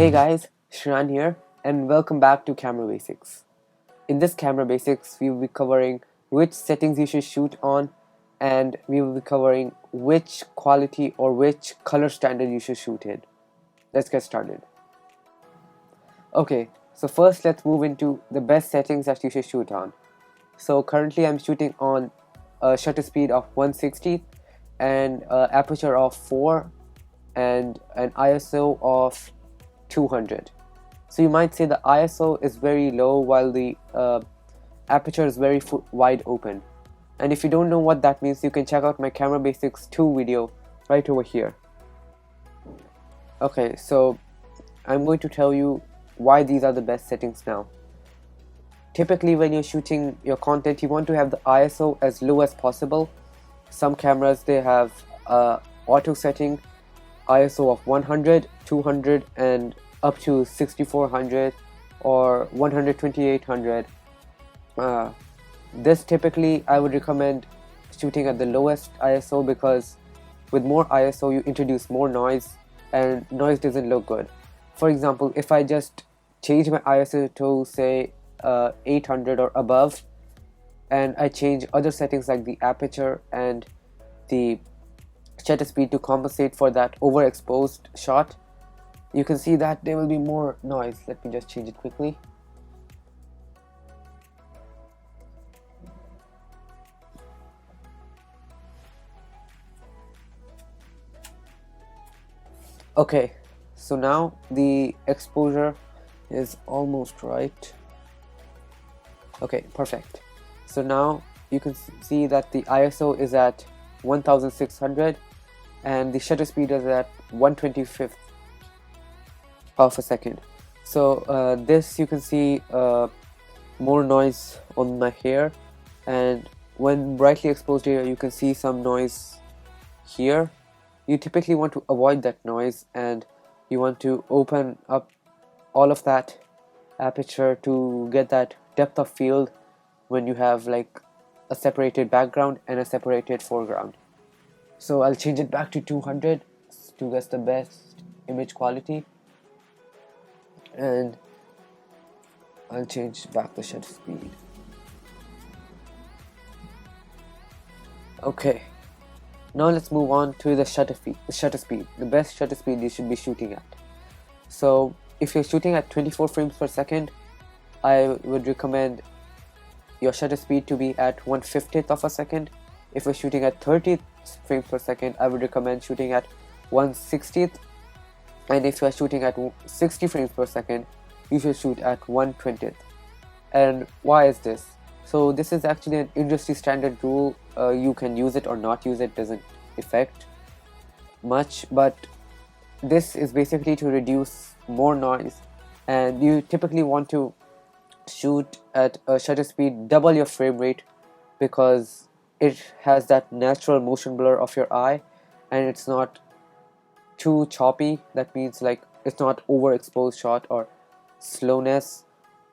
Hey guys, Shreyaan here and welcome back to Camera Basics. In this Camera Basics, we will be covering which settings you should shoot on, and we will be covering which quality or which color standard you should shoot in. Let's get started. Okay, so first let's move into the best settings that you should shoot on. So currently I'm shooting on a shutter speed of 160 and aperture of 4 and an ISO of 200. So you might say the ISO is very low while the aperture is very wide open. And if you don't know what that means, you can check out my Camera Basics 2 video right over here. Okay, so I'm going to tell you why these are the best settings now. Typically when you're shooting your content, you want to have the ISO as low as possible. Some cameras, they have auto setting ISO of 100, 200 and up to 6400 or 12800. This typically I would recommend shooting at the lowest ISO, because with more ISO you introduce more noise and noise doesn't look good. For example, if I just change my ISO to say 800 or above, and I change other settings like the aperture and the shutter speed to compensate for that overexposed shot, you can see that there will be more noise. Let me just change it quickly. Okay, so now the exposure is almost right. Okay, perfect. So now you can see that the ISO is at 1600 and the shutter speed is at 1/25th of a second. So this, you can see more noise on my hair, and when brightly exposed here you can see some noise here. You typically want to avoid that noise, and you want to open up all of that aperture to get that depth of field when you have like a separated background and a separated foreground. So I'll change it back to 200 to get the best image quality, and I'll change back the shutter speed. Okay, now let's move on to the shutter speed, the best shutter speed you should be shooting at. So if you're shooting at 24 frames per second, I would recommend your shutter speed to be at 1/50th of a second. If you're shooting at 30 frames per second, I would recommend shooting at 1/60th. And if you're shooting at 60 frames per second, you should shoot at 1/20th. And why is this? So this is actually an industry standard rule. You can use it or not use it, doesn't affect much, but this is basically to reduce more noise, and you typically want to shoot at a shutter speed double your frame rate, because it has that natural motion blur of your eye and it's not too choppy. That means like it's not overexposed shot or slowness,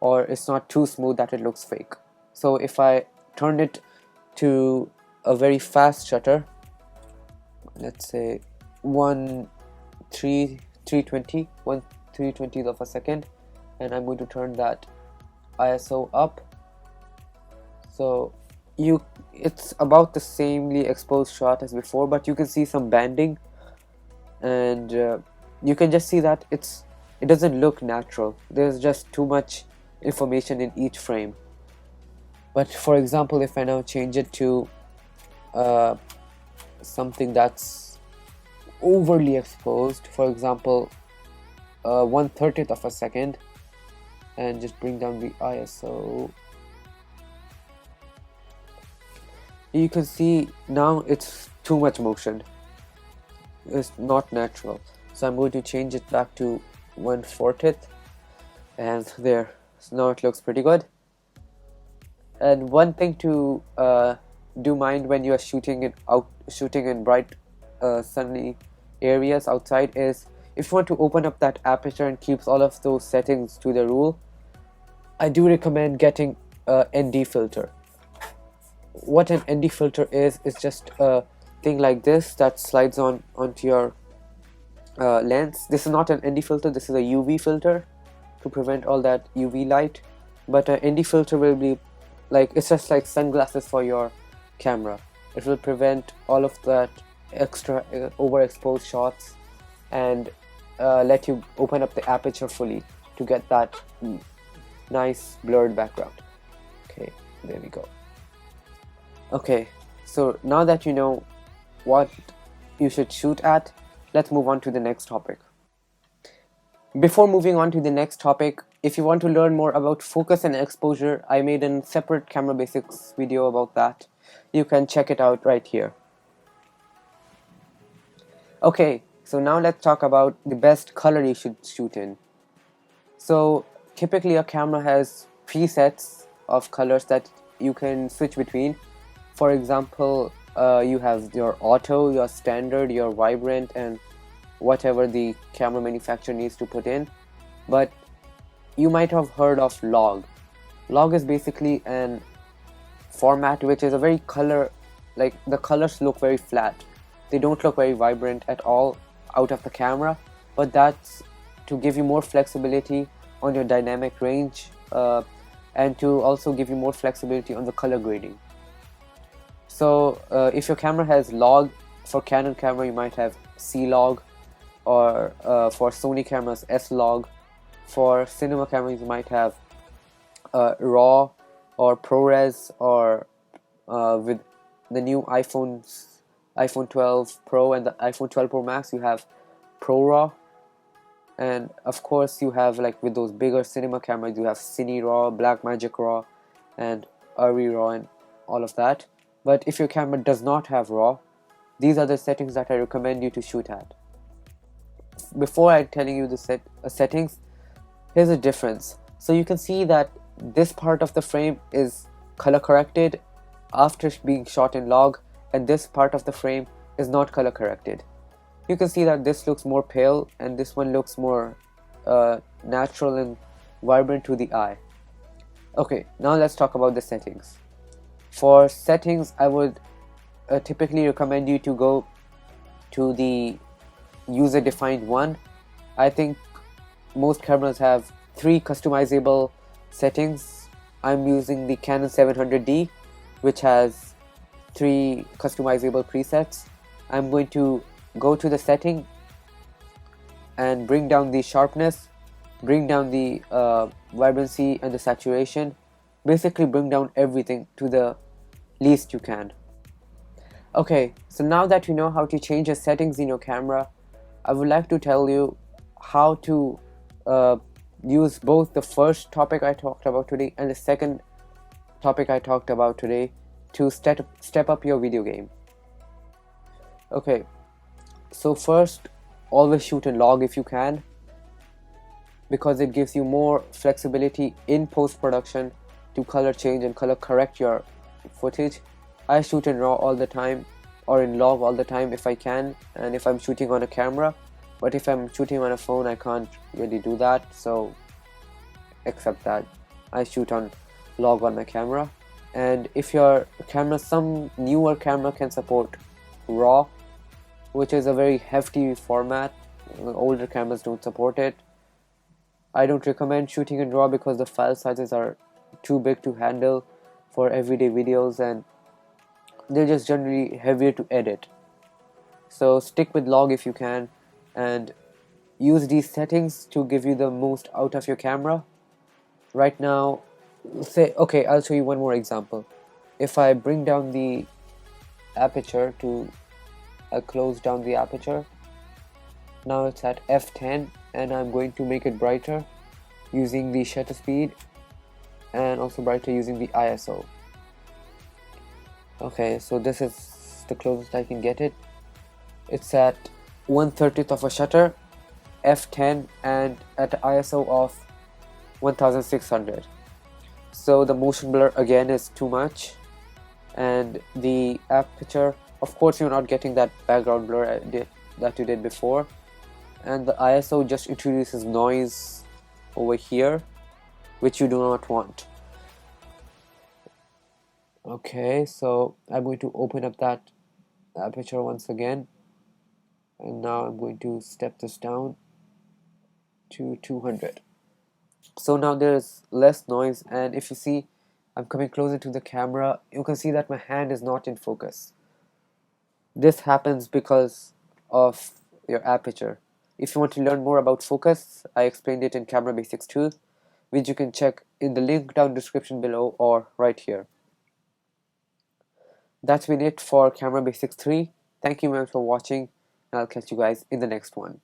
or it's not too smooth that it looks fake. So if I turn it to a very fast shutter, let's say 1/320th of a second, and I'm going to turn that ISO up, so it's about the samely exposed shot as before, but you can see some banding, and you can just see that it doesn't look natural. There's just too much information in each frame. But for example, if I now change it to something that's overly exposed, for example 1/30th of a second, and just bring down the ISO, you can see now it's too much motion. It's not natural. So I'm going to change it back to 1/40th, and there. So now it looks pretty good. And one thing to do mind when you are shooting in bright sunny areas outside is, if you want to open up that aperture and keeps all of those settings to the rule, I do recommend getting a ND filter. What an ND filter is just a thing like this that slides onto your lens. This is not an ND filter, this is a UV filter to prevent all that UV light. But an ND filter will be like, it's just like sunglasses for your camera. It will prevent all of that extra overexposed shots and let you open up the aperture fully to get that nice blurred background. Okay, there we go. Okay, so now that you know what you should shoot at, let's move on to the next topic. Before moving on to the next topic, if you want to learn more about focus and exposure, I made a separate camera basics video about that. You can check it out right here. Okay, so now let's talk about the best color you should shoot in. So typically a camera has presets of colors that you can switch between. For example, you have your auto, your standard, your vibrant, and whatever the camera manufacturer needs to put in. But you might have heard of log. Log is basically an format which is a very color, like the colors look very flat. They don't look very vibrant at all out of the camera, but that's to give you more flexibility on your dynamic range and to also give you more flexibility on the color grading. So if your camera has log, for Canon camera you might have C log, or for Sony cameras S-Log. For cinema cameras you might have RAW or ProRes, or with the new iPhone 12 Pro and the iPhone 12 Pro Max you have ProRAW. And of course you have, like with those bigger cinema cameras, you have Cine RAW, Blackmagic RAW, and Arri RAW, and all of that. But if your camera does not have RAW, these are the settings that I recommend you to shoot at. Before I'm telling you the settings, here's a difference. So you can see that this part of the frame is color corrected after being shot in log, and this part of the frame is not color corrected. You can see that this looks more pale and this one looks more natural and vibrant to the eye. Okay, now let's talk about the settings. For settings, I would typically recommend you to go to the user-defined one. I think most cameras have 3 customizable settings. I'm using the Canon 700D, which has 3 customizable presets. I'm going to go to the setting and bring down the sharpness, bring down the vibrancy and the saturation, basically bring down everything to the least you can. Okay, so now that you know how to change the settings in your camera, I would like to tell you how to use both the first topic I talked about today and the second topic I talked about today to step up your video game. Okay, so first, always shoot in log if you can, because it gives you more flexibility in post-production to color change and color correct your footage. I shoot in RAW all the time, or in log all the time if I can, and if I'm shooting on a camera. But if I'm shooting on a phone, I can't really do that, so accept that. I shoot on log on my camera. And if your camera, some newer camera can support RAW, which is a very hefty format. Older cameras don't support it. I don't recommend shooting in RAW because the file sizes are too big to handle for everyday videos, and they're just generally heavier to edit. So stick with log if you can, and use these settings to give you the most out of your camera. Right now, okay, I'll show you one more example. If I bring down the aperture I'll close down the aperture. Now it's at f10, and I'm going to make it brighter using the shutter speed, and also brighter using the ISO. Okay, so this is the closest I can get it. It's at 1/30th of a shutter, f10, and at ISO of 1600. So the motion blur again is too much, and the aperture, of course you're not getting that background blur that you did before, and the ISO just introduces noise over here, which you do not want. Okay, so I'm going to open up that aperture once again, and now I'm going to step this down to 200. So now there's less noise, and if you see I'm coming closer to the camera, you can see that my hand is not in focus. This happens because of your aperture. If you want to learn more about focus, I explained it in Camera Basics 2, which you can check in the link down description below or right here. That's been it for Camera Basics 3. Thank you, man, for watching, and I'll catch you guys in the next one.